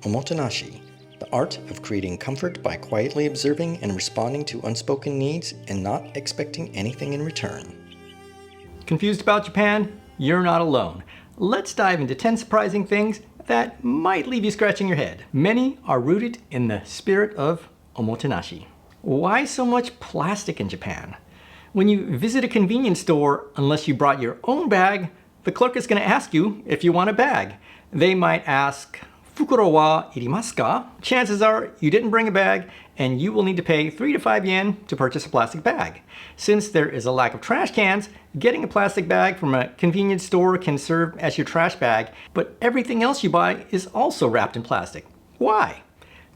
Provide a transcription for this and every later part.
Omotenashi, the art of creating comfort by quietly observing and responding to unspoken needs and not expecting anything in return. Confused about Japan? You're not alone. Let's dive into 10 surprising things that might leave you scratching your head. Many are rooted in the spirit of Omotenashi. Why so much plastic in Japan? When you visit a convenience store, unless you brought your own bag, the clerk is going to ask you if you want a bag. They might ask, "Fukuro wa irimasu ka?" Chances are you didn't bring a bag and you will need to pay 3 to 5 yen to purchase a plastic bag. Since there is a lack of trash cans, getting a plastic bag from a convenience store can serve as your trash bag, but everything else you buy is also wrapped in plastic. Why?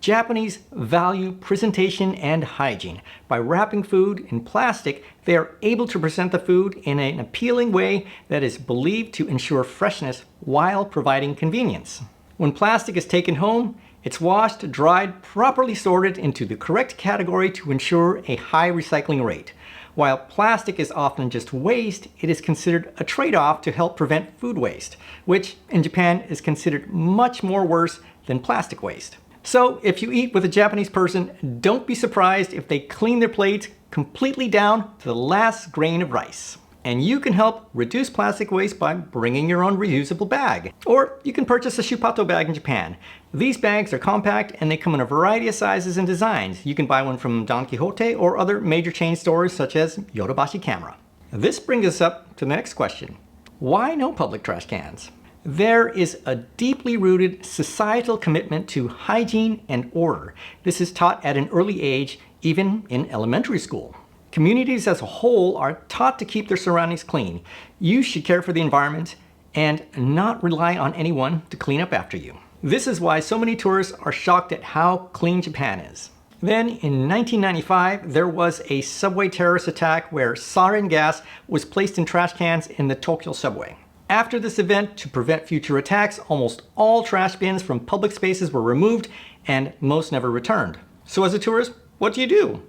Japanese value presentation and hygiene. By wrapping food in plastic, they are able to present the food in an appealing way that is believed to ensure freshness while providing convenience. When plastic is taken home, it's washed, dried, properly sorted into the correct category to ensure a high recycling rate. While plastic is often just waste, it is considered a trade-off to help prevent food waste, which in Japan is considered much more worse than plastic waste. So if you eat with a Japanese person, don't be surprised if they clean their plate completely down to the last grain of rice. And you can help reduce plastic waste by bringing your own reusable bag. Or you can purchase a shupato bag in Japan. These bags are compact and they come in a variety of sizes and designs. You can buy one from Don Quixote or other major chain stores such as Yodobashi Camera. This brings us up to the next question. Why no public trash cans? There is a deeply rooted societal commitment to hygiene and order. This is taught at an early age, even in elementary school. Communities as a whole are taught to keep their surroundings clean. You should care for the environment and not rely on anyone to clean up after you. This is why so many tourists are shocked at how clean Japan is. Then in 1995, there was a subway terrorist attack where sarin gas was placed in trash cans in the Tokyo subway. After this event, to prevent future attacks, almost all trash bins from public spaces were removed and most never returned. So as a tourist, what do?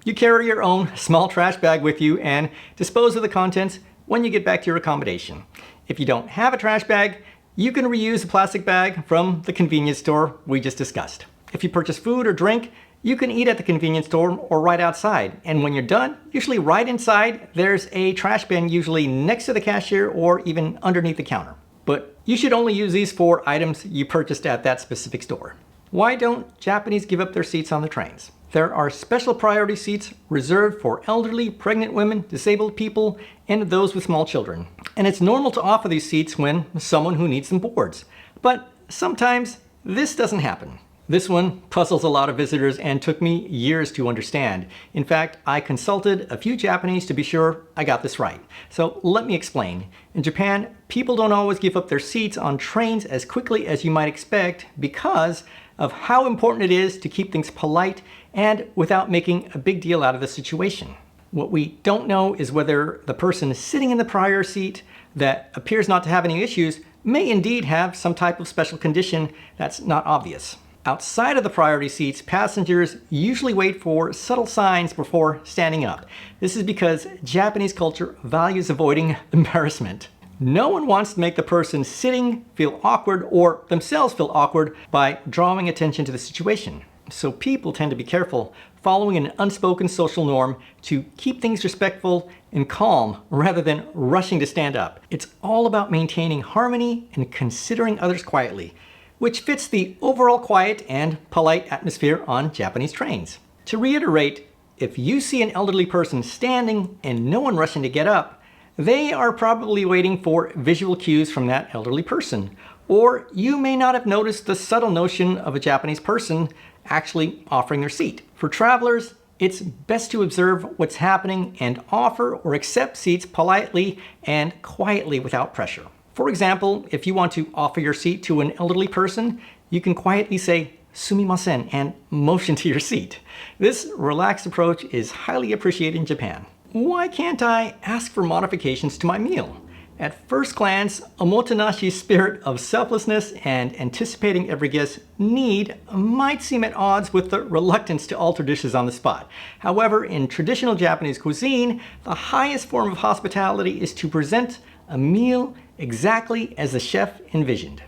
You carry your own small trash bag with you and dispose of the contents when you get back to your accommodation. If you don't have a trash bag, you can reuse a plastic bag from the convenience store we just discussed. If you purchase food or drink, you can eat at the convenience store or right outside. And when you're done, usually right inside, there's a trash bin usually next to the cashier or even underneath the counter. But you should only use these for items you purchased at that specific store. Why don't Japanese give up their seats on the trains? There are special priority seats reserved for elderly, pregnant women, disabled people, and those with small children. And it's normal to offer these seats when someone who needs them boards. But sometimes this doesn't happen. This one puzzles a lot of visitors and took me years to understand. In fact, I consulted a few Japanese to be sure I got this right. So let me explain. In Japan, people don't always give up their seats on trains as quickly as you might expect because of how important it is to keep things polite and without making a big deal out of the situation. What we don't know is whether the person sitting in the prior seat that appears not to have any issues may indeed have some type of special condition that's not obvious. Outside of the priority seats, passengers usually wait for subtle signs before standing up. This is because Japanese culture values avoiding embarrassment. No one wants to make the person sitting feel awkward or themselves feel awkward by drawing attention to the situation. So people tend to be careful, following an unspoken social norm to keep things respectful and calm rather than rushing to stand up. It's all about maintaining harmony and considering others quietly, which fits the overall quiet and polite atmosphere on Japanese trains. To reiterate, if you see an elderly person standing and no one rushing to get up, they are probably waiting for visual cues from that elderly person. Or you may not have noticed the subtle notion of a Japanese person actually offering their seat. For travelers, it's best to observe what's happening and offer or accept seats politely and quietly without pressure. For example, if you want to offer your seat to an elderly person, you can quietly say "sumimasen" and motion to your seat. This relaxed approach is highly appreciated in Japan. Why can't I ask for modifications to my meal? At first glance, Omotenashi's spirit of selflessness and anticipating every guest's need might seem at odds with the reluctance to alter dishes on the spot. However, in traditional Japanese cuisine, the highest form of hospitality is to present a meal exactly as the chef envisioned.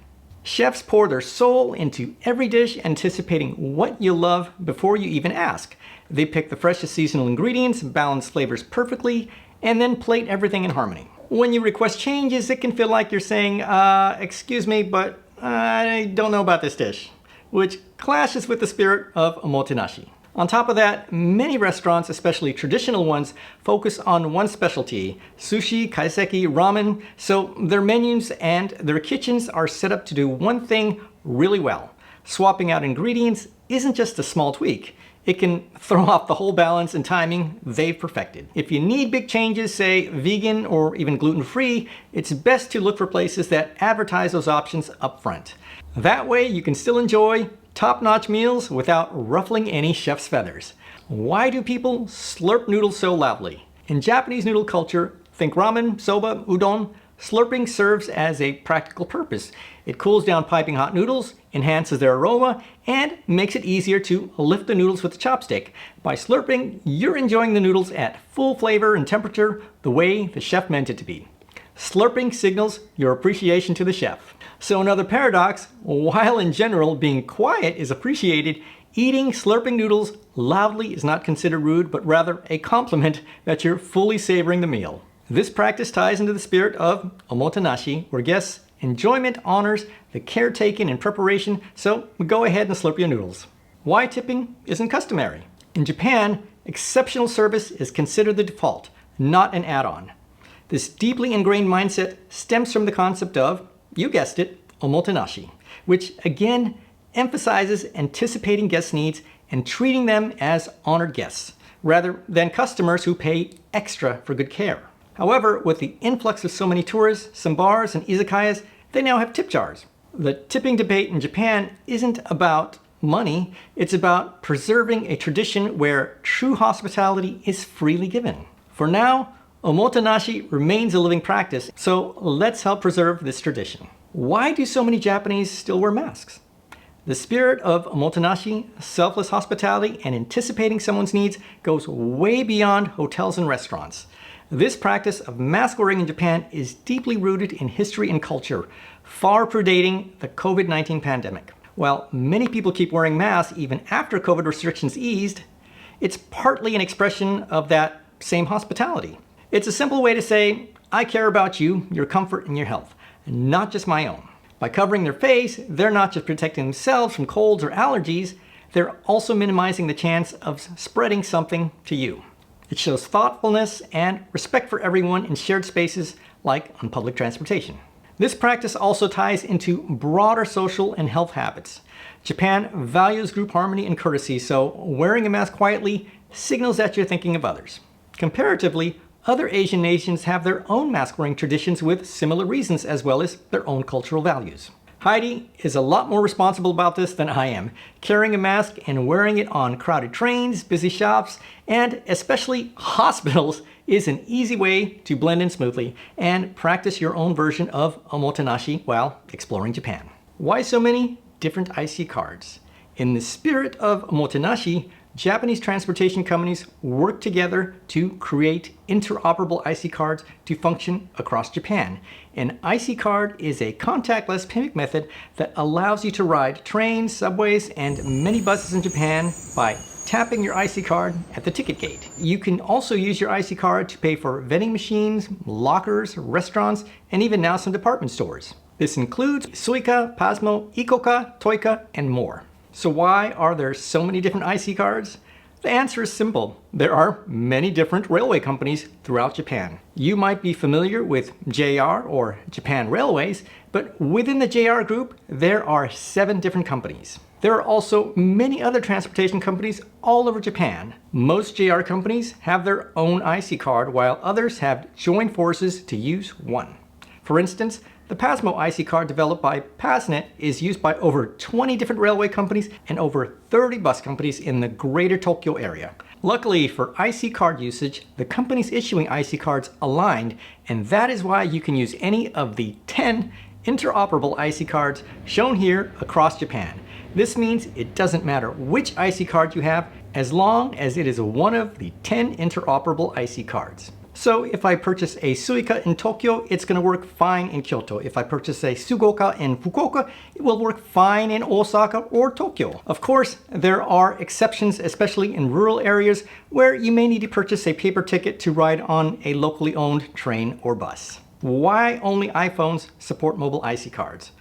Chefs pour their soul into every dish, anticipating what you'll love before you even ask. They pick the freshest seasonal ingredients, balance flavors perfectly, and then plate everything in harmony. When you request changes, it can feel like you're saying, excuse me, but I don't know about this dish, which clashes with the spirit of Omotenashi. On top of that, many restaurants, especially traditional ones, focus on one specialty, sushi, kaiseki, ramen, so their menus and their kitchens are set up to do one thing really well. Swapping out ingredients isn't just a small tweak. It can throw off the whole balance and timing they've perfected. If you need big changes, say vegan or even gluten-free, it's best to look for places that advertise those options up front. That way you can still enjoy top-notch meals without ruffling any chef's feathers. Why do people slurp noodles so loudly? In Japanese noodle culture, think ramen, soba, udon, slurping serves as a practical purpose. It cools down piping hot noodles, enhances their aroma, and makes it easier to lift the noodles with a chopstick. By slurping, you're enjoying the noodles at full flavor and temperature the way the chef meant it to be. Slurping signals your appreciation to the chef. So another paradox, while in general being quiet is appreciated, eating slurping noodles loudly is not considered rude, but rather a compliment that you're fully savoring the meal. This practice ties into the spirit of Omotenashi, where guests' enjoyment honors the care taken in preparation, so go ahead and slurp your noodles. Why tipping isn't customary? In Japan, exceptional service is considered the default, not an add-on. This deeply ingrained mindset stems from the concept of, you guessed it, Omotenashi, which again emphasizes anticipating guest needs and treating them as honored guests, rather than customers who pay extra for good care. However, with the influx of so many tourists, some bars and izakayas, they now have tip jars. The tipping debate in Japan isn't about money, it's about preserving a tradition where true hospitality is freely given. For now, Omotenashi remains a living practice, so let's help preserve this tradition. Why do so many Japanese still wear masks? The spirit of Omotenashi, selfless hospitality, and anticipating someone's needs goes way beyond hotels and restaurants. This practice of mask wearing in Japan is deeply rooted in history and culture, far predating the COVID-19 pandemic. While many people keep wearing masks even after COVID restrictions eased, it's partly an expression of that same hospitality. It's a simple way to say, I care about you, your comfort, and your health, not just my own. By covering their face, they're not just protecting themselves from colds or allergies, they're also minimizing the chance of spreading something to you. It shows thoughtfulness and respect for everyone in shared spaces like on public transportation. This practice also ties into broader social and health habits. Japan values group harmony and courtesy, so wearing a mask quietly signals that you're thinking of others. Comparatively, other Asian nations have their own mask-wearing traditions with similar reasons as well as their own cultural values. Heidi is a lot more responsible about this than I am, carrying a mask and wearing it on crowded trains, busy shops, and especially hospitals is an easy way to blend in smoothly and practice your own version of Omotenashi while exploring Japan. Why so many different IC cards? In the spirit of Omotenashi, Japanese transportation companies work together to create interoperable IC cards to function across Japan. An IC card is a contactless payment method that allows you to ride trains, subways, and many buses in Japan by tapping your IC card at the ticket gate. You can also use your IC card to pay for vending machines, lockers, restaurants, and even now some department stores. This includes Suica, Pasmo, Ikoka, Toika, and more. So why are there so many different IC cards? The answer is simple. There are many different railway companies throughout Japan. You might be familiar with JR or Japan Railways, but within the JR group, there are 7 different companies. There are also many other transportation companies all over Japan. Most JR companies have their own IC card, while others have joined forces to use one. For instance, the Pasmo IC card developed by Pasnet is used by over 20 different railway companies and over 30 bus companies in the greater Tokyo area. Luckily for IC card usage, the companies issuing IC cards aligned, and that is why you can use any of the 10 interoperable IC cards shown here across Japan. This means it doesn't matter which IC card you have, as long as it is one of the 10 interoperable IC cards. So if I purchase a suica in Tokyo, it's going to work fine in Kyoto. If I purchase a sugoka in Fukuoka, it will work fine in Osaka or Tokyo. Of course, there are exceptions, especially in rural areas where you may need to purchase a paper ticket to ride on a locally owned train or bus. Why only iPhones support mobile IC cards?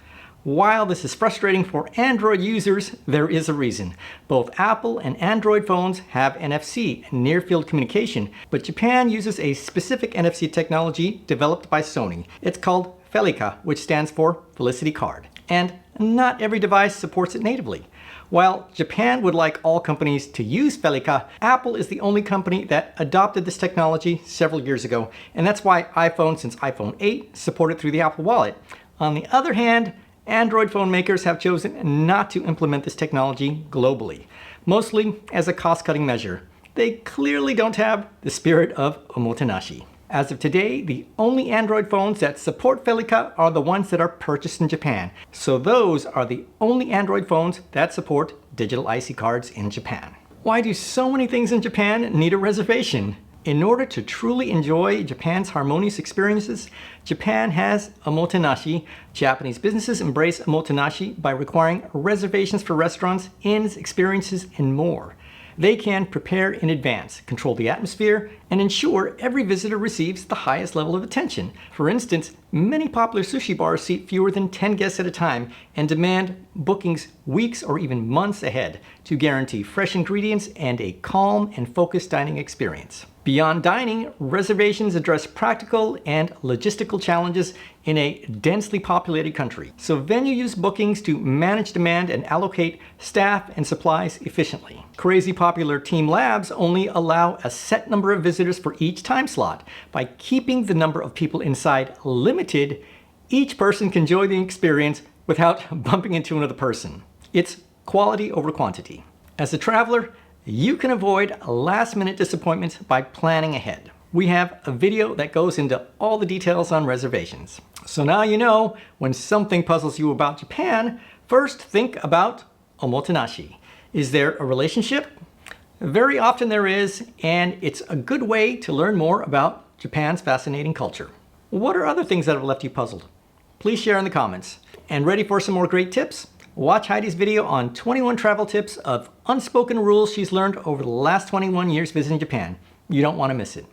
While this is frustrating for Android users, there is a reason. Both Apple and Android phones have NFC, near-field communication, but Japan uses a specific NFC technology developed by Sony. It's called Felica, which stands for Felicity Card. And not every device supports it natively. While Japan would like all companies to use Felica, Apple is the only company that adopted this technology several years ago, and that's why iPhone since iPhone 8 support it through the Apple Wallet. On the other hand, Android phone makers have chosen not to implement this technology globally, mostly as a cost-cutting measure. They clearly don't have the spirit of Omotenashi. As of today, the only Android phones that support Felica are the ones that are purchased in Japan. So those are the only Android phones that support digital IC cards in Japan. Why do so many things in Japan need a reservation? In order to truly enjoy Japan's harmonious experiences, Japan has Omotenashi. Japanese businesses embrace Omotenashi by requiring reservations for restaurants, inns, experiences, and more. They can prepare in advance, control the atmosphere, and ensure every visitor receives the highest level of attention. For instance, many popular sushi bars seat fewer than 10 guests at a time and demand bookings weeks or even months ahead to guarantee fresh ingredients and a calm and focused dining experience. Beyond dining, reservations address practical and logistical challenges in a densely populated country. So venue use bookings to manage demand and allocate staff and supplies efficiently. Crazy popular team labs only allow a set number of visitors for each time slot. By keeping the number of people inside limited, each person can enjoy the experience without bumping into another person. It's quality over quantity. As a traveler, you can avoid last-minute disappointments by planning ahead. We have a video that goes into all the details on reservations. So now you know, when something puzzles you about Japan, first think about Omotenashi. Is there a relationship? Very often there is, and it's a good way to learn more about Japan's fascinating culture. What are other things that have left you puzzled? Please share in the comments. And ready for some more great tips? Watch Heidi's video on 21 travel tips of unspoken rules she's learned over the last 21 years visiting Japan. You don't want to miss it.